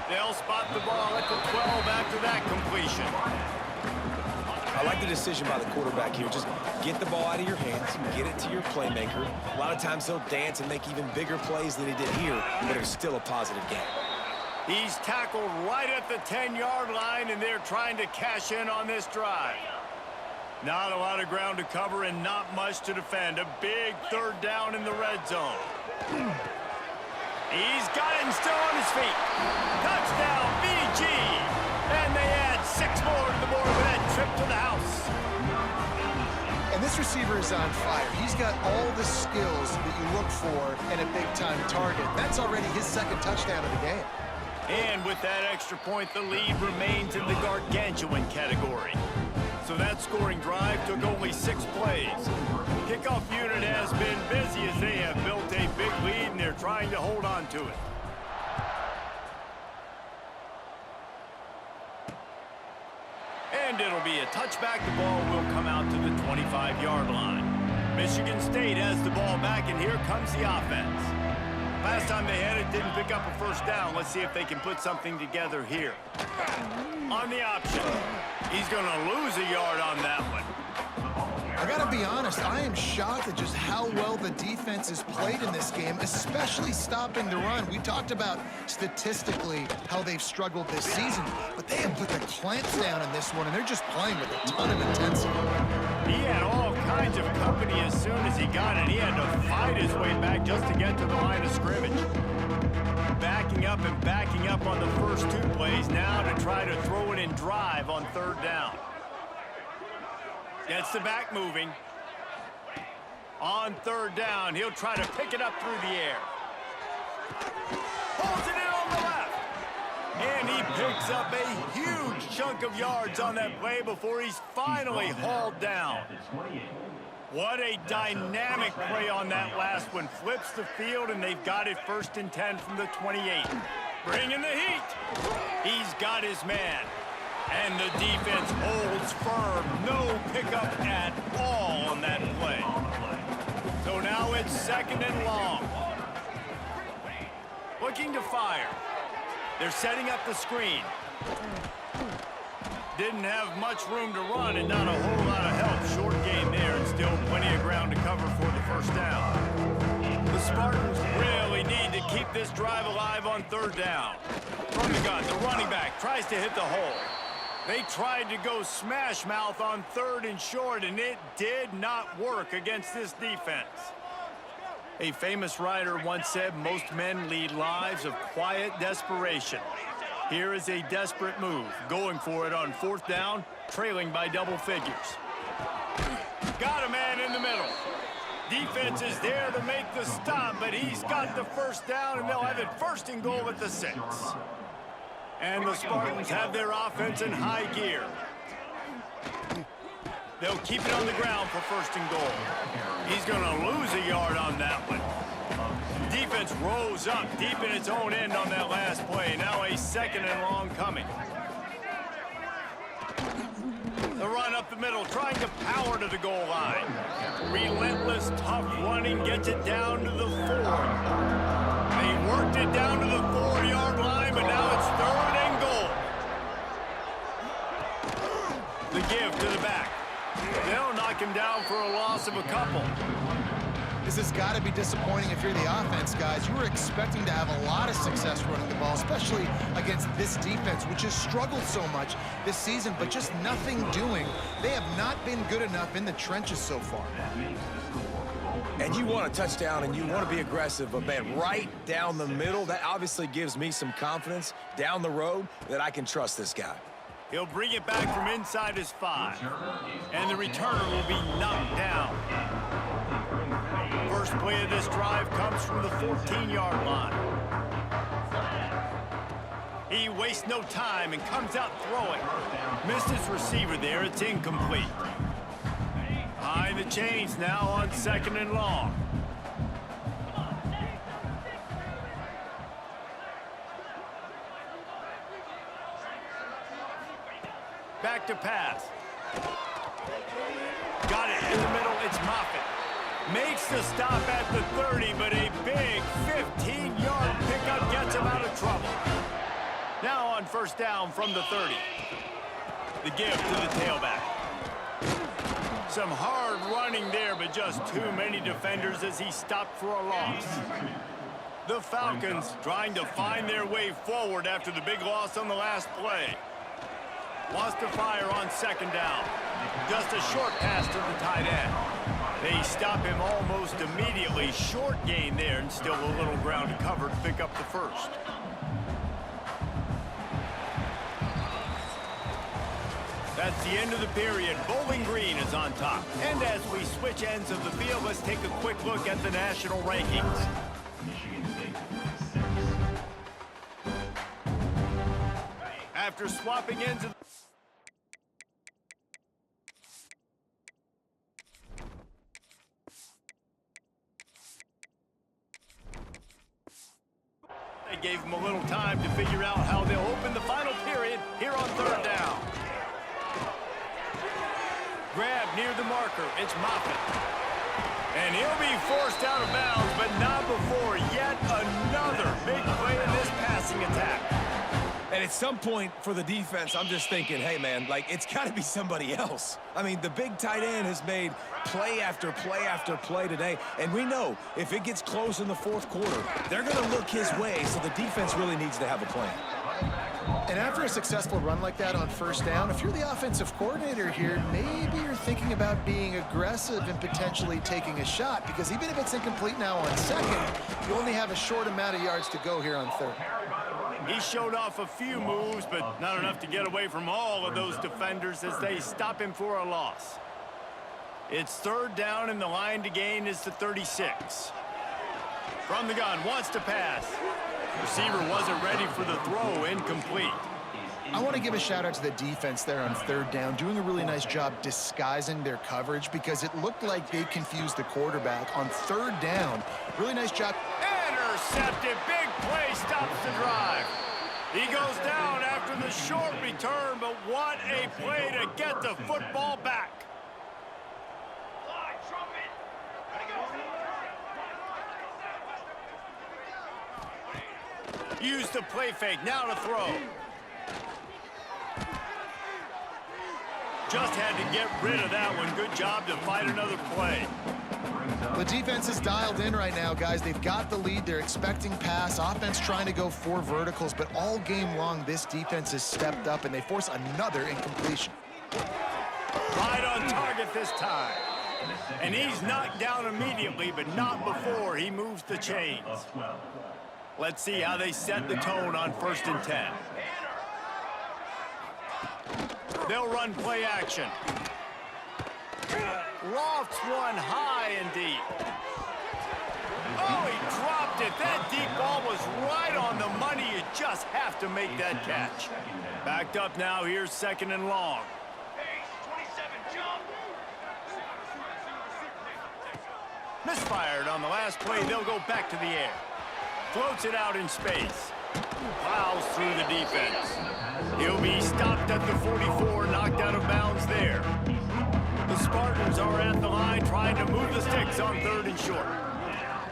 They'll spot the ball at the 12 after that completion. I like the decision by the quarterback here. Just get the ball out of your hands, get it to your playmaker. A lot of times he'll dance and make even bigger plays than he did here, but it was still a positive game. He's tackled right at the 10-yard line, and they're trying to cash in on this drive. Not a lot of ground to cover and not much to defend. A big third down in the red zone. He's got it and still on his feet. Touchdown, BG! And they add 6 more to the board with that trip to the house. And this receiver is on fire. He's got all the skills that you look for in a big-time target. That's already his 2nd touchdown of the game. And with that extra point, the lead remains in the gargantuan category. So that scoring drive took only 6 plays. Kickoff unit has been busy as they have built a big lead and they're trying to hold on to it. And it'll be a touchback. The ball will come out to the 25-yard line. Michigan State has the ball back, and here comes the offense. Last time they had it, didn't pick up a first down. Let's see if they can put something together here. On the option. He's going to lose a yard on that one. I got to be honest, I am shocked at just how well the defense has played in this game, especially stopping the run. We talked about statistically how they've struggled this season, but they have put the clamps down in this one, and they're just playing with a ton of intensity. He had all kinds of company as soon as he got it. He had to fight his way back just to get to the line of scrimmage. Backing up and backing up on the first 2 plays now to try to throw it in drive on 3rd down. Gets the back moving. On 3rd down, he'll try to pick it up through the air. Pulls it in on the left. And he picks up a huge chunk of yards on that play before he's finally hauled down. What a dynamic play on that last one. Flips the field, and they've got it 1st and 10 from the 28. Bringing the heat. He's got his man. And the defense holds firm. No pickup at all on that play. So now it's 2nd and long. Looking to fire. They're setting up the screen. Didn't have much room to run and not a whole lot of help. Short game there and still plenty of ground to cover for the first down. The Spartans really need to keep this drive alive on 3rd down. From the gun, the running back tries to hit the hole. They tried to go smash mouth on 3rd and short, and it did not work against this defense. A famous writer once said, most men lead lives of quiet desperation. Here is a desperate move, going for it on 4th down, trailing by double figures. Got a man in the middle. Defense is there to make the stop, but he's got the first down, and they'll have it 1st and goal at the 6. And the Spartans have their offense in high gear. They'll keep it on the ground for 1st and goal. He's going to lose a yard on that one. Defense rose up deep in its own end on that last play. Now a 2nd and long coming. The run up the middle, trying to power to the goal line. Relentless, tough running gets it down to the 4. They worked it down to the 4-yard line, but now it's 3rd and goal. The give to the back. They'll knock him down for a loss of a couple. This has got to be disappointing if you're the offense, guys. You were expecting to have a lot of success running the ball, especially against this defense, which has struggled so much this season, but just nothing doing. They have not been good enough in the trenches so far. And you want a touchdown, and you want to be aggressive, but man, right down the middle, that obviously gives me some confidence down the road that I can trust this guy. He'll bring it back from inside his 5, and the returner will be knocked down. First play of this drive comes from the 14-yard line. He wastes no time and comes out throwing. Missed his receiver there. It's incomplete. Behind the chains now on 2nd and long. Back to pass. Got it in the middle. It's Moffitt. Makes the stop at the 30, but a big 15-yard pickup gets him out of trouble. Now on 1st down from the 30. The give to the tailback. Some hard running there, but just too many defenders as he stopped for a loss. The Falcons trying to find their way forward after the big loss on the last play. Wants to fire on second down. Just a short pass to the tight end. They stop him almost immediately. Short gain there, and still a little ground to cover to pick up the first. That's the end of the period. Bowling Green is on top. And as we switch ends of the field, let's take a quick look at the national rankings. Michigan State 6. After swapping ends of they gave him a little time to figure out how they'll open the final period here on third down. Grab near the marker. It's Moffitt. And he'll be forced out of bounds, but not before yet another big play in this passing attack. And at some point for the defense, I'm just thinking, hey, man, like, it's got to be somebody else. I mean, the big tight end has made play after play after play today. And we know if it gets close in the fourth quarter, they're going to look his way, so the defense really needs to have a plan. And after a successful run like that on first down, if you're the offensive coordinator here, maybe you're thinking about being aggressive and potentially taking a shot, because even if it's incomplete now on second, you only have a short amount of yards to go here on third. He showed off a few moves, but not enough to get away from all of those defenders as they stop him for a loss. It's third down, and the line to gain is the 36. From the gun, wants to pass. Receiver wasn't ready for the throw, incomplete. I want to give a shout out to the defense there on third down, doing a really nice job disguising their coverage, because it looked like they confused the quarterback on third down. Really nice job. Intercepted, big play, stops the drive. He goes down after the short return, but what a play to get the football back. Use the play fake, now to throw. Just had to get rid of that one. Good job to fight another play. The defense is dialed in right now, guys. They've got the lead. They're expecting pass. Offense trying to go 4 verticals, but all game long, this defense has stepped up, and they force another incompletion. Right on target this time. And he's knocked down immediately, but not before he moves the chains. Let's see how they set the tone on 1st and 10. They'll run play action. Lofts one high and deep. Oh, he dropped it. That deep ball was right on the money. You just have to make that catch. Backed up now. Here's 2nd and long. Misfired on the last play. They'll go back to the air. Floats it out in space. Plows through the defense. He'll be stopped at the 44, knocked out of bounds there. The Spartans are at the line trying to move the sticks on 3rd and short.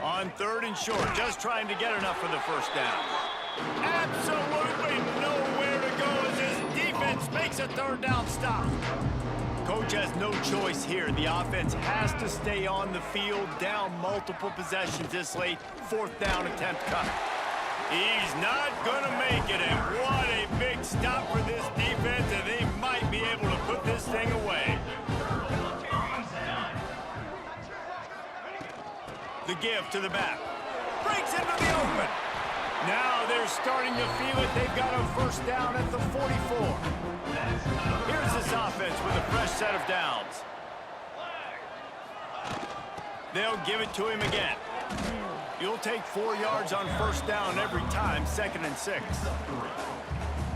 On 3rd and short, just trying to get enough for the first down. Absolutely nowhere to go as his defense makes a 3rd down stop. Coach has no choice here. The offense has to stay on the field, down multiple possessions this late. 4th down attempt cut. He's not going to make it, and what a big stop for this defense, and they might be able to put this thing away. The give to the back. Breaks into the open. Now they're starting to feel it. They've got a 1st down at the 44. Here's this offense with a fresh set of downs. They'll give it to him again. You'll take 4 yards on 1st down every time, 2nd and 6.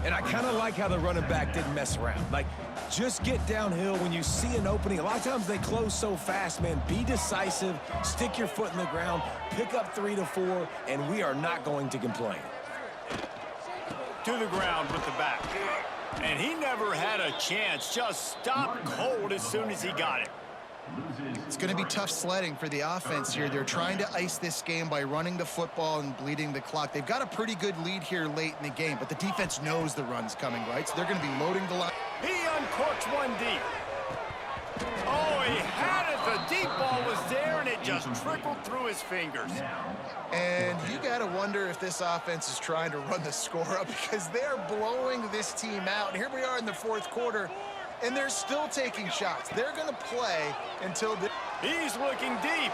And I kind of like how the running back didn't mess around. Like, just get downhill when you see an opening. A lot of times they close so fast, man. Be decisive, stick your foot in the ground, pick up 3 to 4, and we are not going to complain. To the ground with the back. And he never had a chance. Just stopped cold as soon as he got it. It's going to be tough sledding for the offense here. They're trying to ice this game by running the football and bleeding the clock. They've got a pretty good lead here late in the game, but the defense knows the run's coming, right? So they're going to be loading the line. He uncorks one deep. Oh, he had it. The deep ball was there, and it just trickled through his fingers. And you got to wonder if this offense is trying to run the score up because they're blowing this team out. And here we are in the fourth quarter, and they're still taking shots. They're going to play until the... He's looking deep.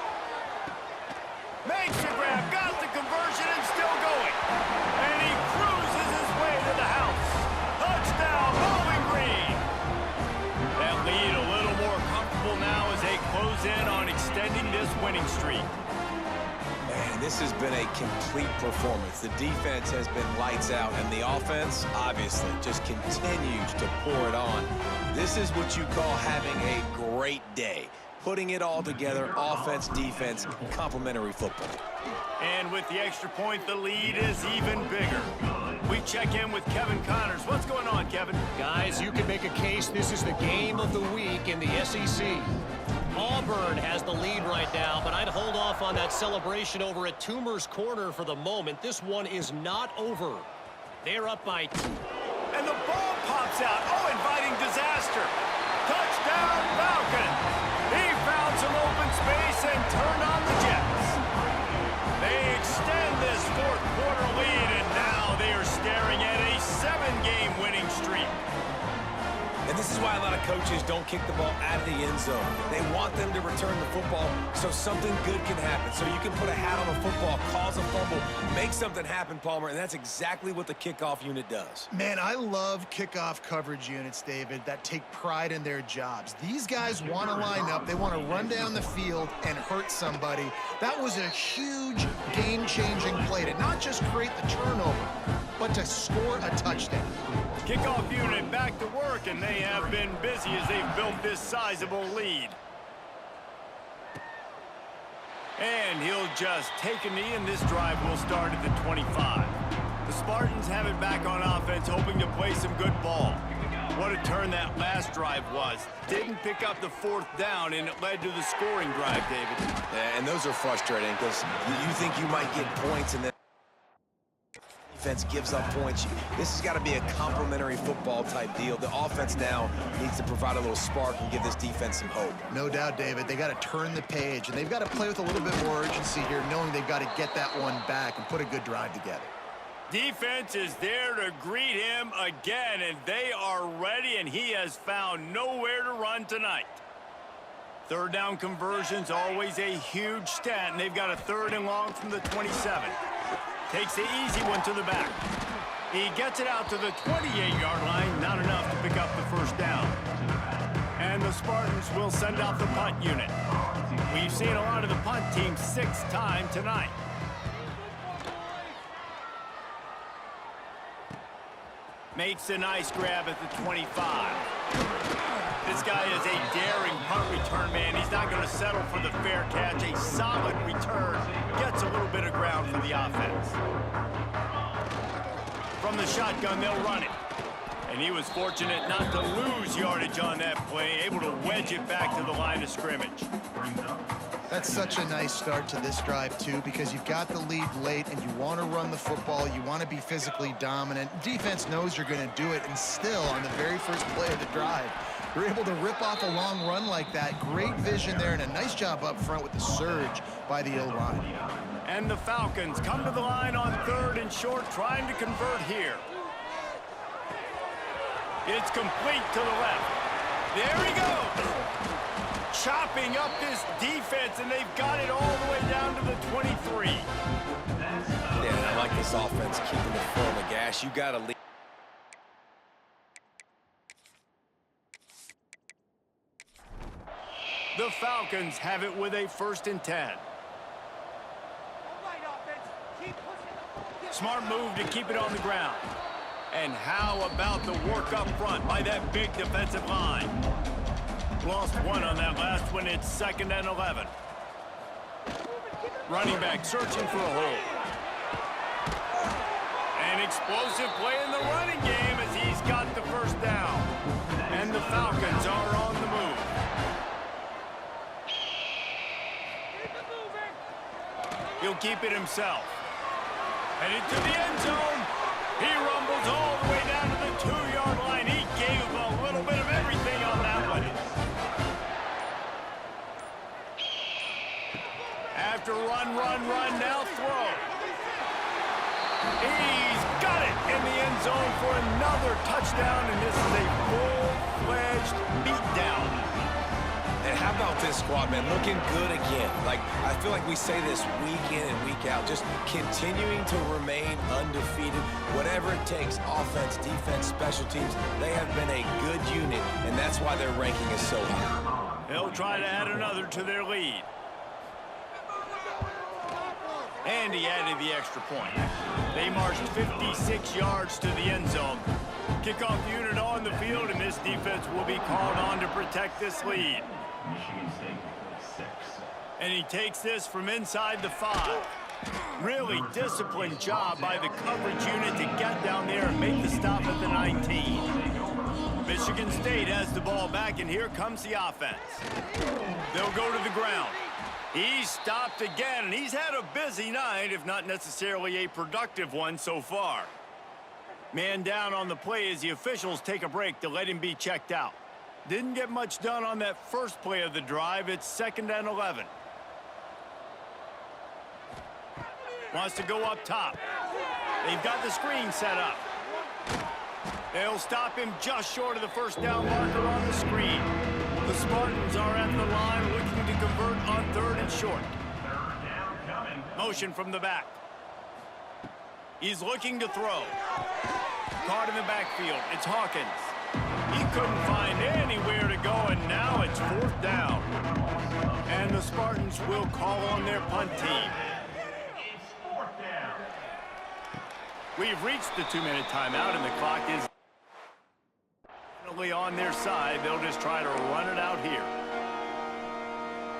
Makes the grab, got the conversion, and still going. And he cruises his way to the house. Touchdown, Bowling Green. That lead a little more comfortable now as they close in on extending this winning streak. Man, this has been a complete performance. The defense has been lights out, and the offense, obviously, just continues to pour it on. This is what you call having a great day. Putting it all together, offense, defense, complementary football. And with the extra point, the lead is even bigger. We check in with Kevin Connors. What's going on, Kevin? Guys, you can make a case this is the game of the week in the SEC. Auburn has the lead right now, but I'd hold off on that celebration over at Toomer's Corner for the moment. This one is not over. They're up by 2. And the ball pops out. Oh, inviting disaster. Touchdown, Falcons. He found some open space and turned on the Jets. They extend this fourth quarter lead, and now they are staring at a 7-game winning streak. And this is why a lot of coaches don't kick the ball out of the end zone. They want them to return the football so something good can happen. So you can put a hat on a football, cause a fumble, make something happen, Palmer, and that's exactly what the kickoff unit does. Man, I love kickoff coverage units, David, that take pride in their jobs. These guys want to line up. They want to run down the field and hurt somebody. That was a huge game-changing play to not just create the turnover, but to score a touchdown. Kickoff unit back to work, and they have been busy as they've built this sizable lead. And he'll just take a knee, and this drive will start at the 25. The Spartans have it back on offense, hoping to play some good ball. What a turn that last drive was. Didn't pick up the 4th down, and it led to the scoring drive, David. Yeah, and those are frustrating because you think you might get points, and then defense gives up points. This has got to be a complementary football type deal. The offense now needs to provide a little spark and give this defense some hope. No doubt, David. They got to turn the page, and they've got to play with a little bit more urgency here, knowing they've got to get that one back and put a good drive together. Defense is there to greet him again, and they are ready, and he has found nowhere to run tonight. 3rd down conversion's always a huge stat, and they've got a 3rd and long from the 27. Takes the easy one to the back. He gets it out to the 28-yard line, not enough to pick up the 1st down. And the Spartans will send out the punt unit. We've seen a lot of the punt team 6 times tonight. Makes a nice grab at the 25. This guy is a daring punt return man. He's not going to settle for the fair catch. A solid return. Gets a little bit of ground for the offense. From the shotgun, they'll run it. And he was fortunate not to lose yardage on that play, able to wedge it back to the line of scrimmage. That's such a nice start to this drive, too, because you've got the lead late and you want to run the football. You want to be physically dominant. Defense knows you're going to do it, and still, on the very first play of the drive, you're able to rip off a long run like that. Great vision there, and a nice job up front with the surge by the O-line. And the Falcons come to the line on 3rd and short, trying to convert here. It's complete to the left. There he goes. Chopping up this defense, and they've got it all the way down to the 23. Yeah, I like this offense keeping the foot on the gas. You got to lead. The Falcons have it with a 1st and 10. Smart move to keep it on the ground. And how about the work up front by that big defensive line? Lost one on that last one. It's 2nd and 11. Running back searching for a hole. An explosive play in the running game as he's got the 1st down. And the Falcons are on the move. He'll keep it himself. Headed to the end zone. He rumbles all the way down to the 2-yard line. He gave a little bit of everything on that one. After run, now throw. He's got it in the end zone for another touchdown, and this is a full-fledged beatdown. And how about this squad, man? Looking good again. Like, I feel like we say this week in and week out, just continuing to remain undefeated. Whatever it takes, offense, defense, special teams, they have been a good unit, and that's why their ranking is so high. They'll try to add another to their lead. And he added the extra point. They marched 56 yards to the end zone. Kickoff unit on the field, and this defense will be called on to protect this lead. Michigan State 6. And he takes this from inside the 5. Really disciplined job by the coverage unit to get down there and make the stop at the 19. Michigan State has the ball back, and here comes the offense. They'll go to the ground. He's stopped again, and he's had a busy night, if not necessarily a productive one so far. Man down on the play as the officials take a break to let him be checked out. Didn't get much done on that first play of the drive. It's 2nd and 11. Wants to go up top. They've got the screen set up. They'll stop him just short of the first down marker on the screen. The Spartans are at the line looking to convert on 3rd and short. Motion from the back. He's looking to throw. Caught in the backfield. It's Hawkins. He couldn't find anywhere to go, and now it's 4th down. And the Spartans will call on their punt team. We've reached the 2-minute timeout, and the clock is on their side. They'll just try to run it out here.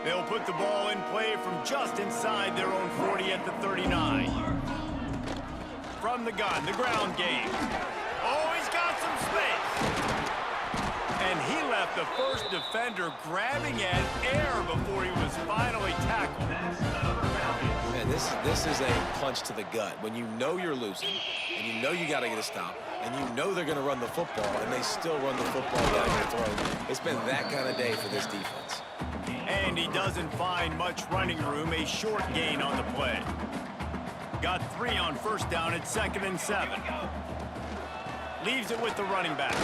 They'll put the ball in play from just inside their own 40 at the 39. From the gun, the ground game. Oh, he's got some space. And he left the first defender grabbing at air before he was finally tackled. Man, this is a punch to the gut. When you know you're losing, and you know you got to get a stop, and you know they're going to run the football, and they still run the football down your throat. It's been that kind of day for this defense. And he doesn't find much running room. A short gain on the play. Got 3 on 1st down at 2nd and 7. Leaves it with the running back.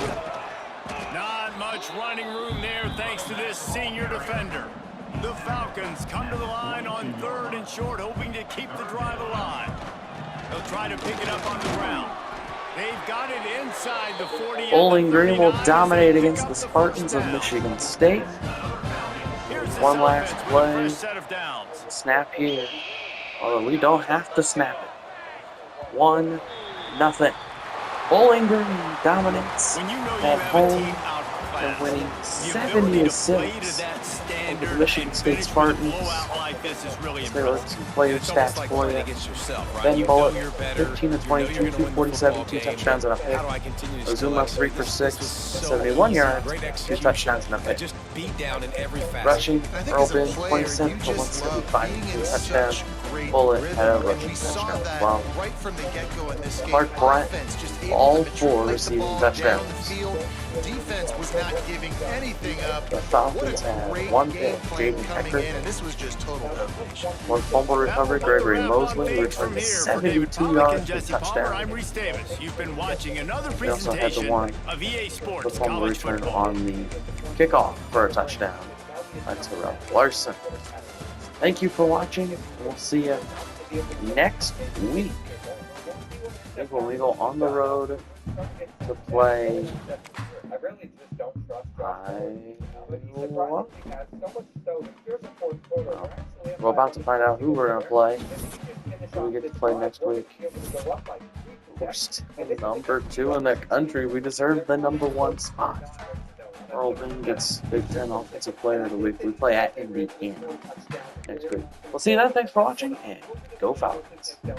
Not much running room there thanks to this senior defender. The Falcons come to the line on 3rd and short, hoping to keep the drive alive. They'll try to pick it up on the ground. They've got it inside the 40. Bowling Green will dominate against the Spartans of Michigan State. One last play. Snap here. Although we don't have to snap it. 1-0. Bowling Green dominates at home and winning 70-6 over the Michigan State Spartans. There are some player stats for you. Ben Bullitt, 15-22, 247, 2 touchdowns and a pick. Ozuma, 3 for 6, 71 yards, 2 touchdowns and a pick. Rushing, Earl Ben, 27 for 175, 2 touchdowns. Bullitt had a rushing touchdown as well. Clark Brent, all 4 receiving touchdowns. Defense was not giving anything up. The Falcons had 1 pick, Jaden Hecker. This was just total domination. 1 fumble recovery, Gregory Mosley returned 72 yards for a touchdown. You've been watching another They also had the 1 the fumble return on the kickoff for a touchdown by Terrell Larson. Thank you for watching. We'll see you next week. I think when we go on the road to play Iowa. We're about to find out who we're going to play. Who we get to play next week. We're still number 2 in the country. We deserve the number 1 spot. Earl Ben gets Big Ten Offensive Player of the Week. We play at Indiana next week. We'll see you then. Thanks for watching, and go Falcons.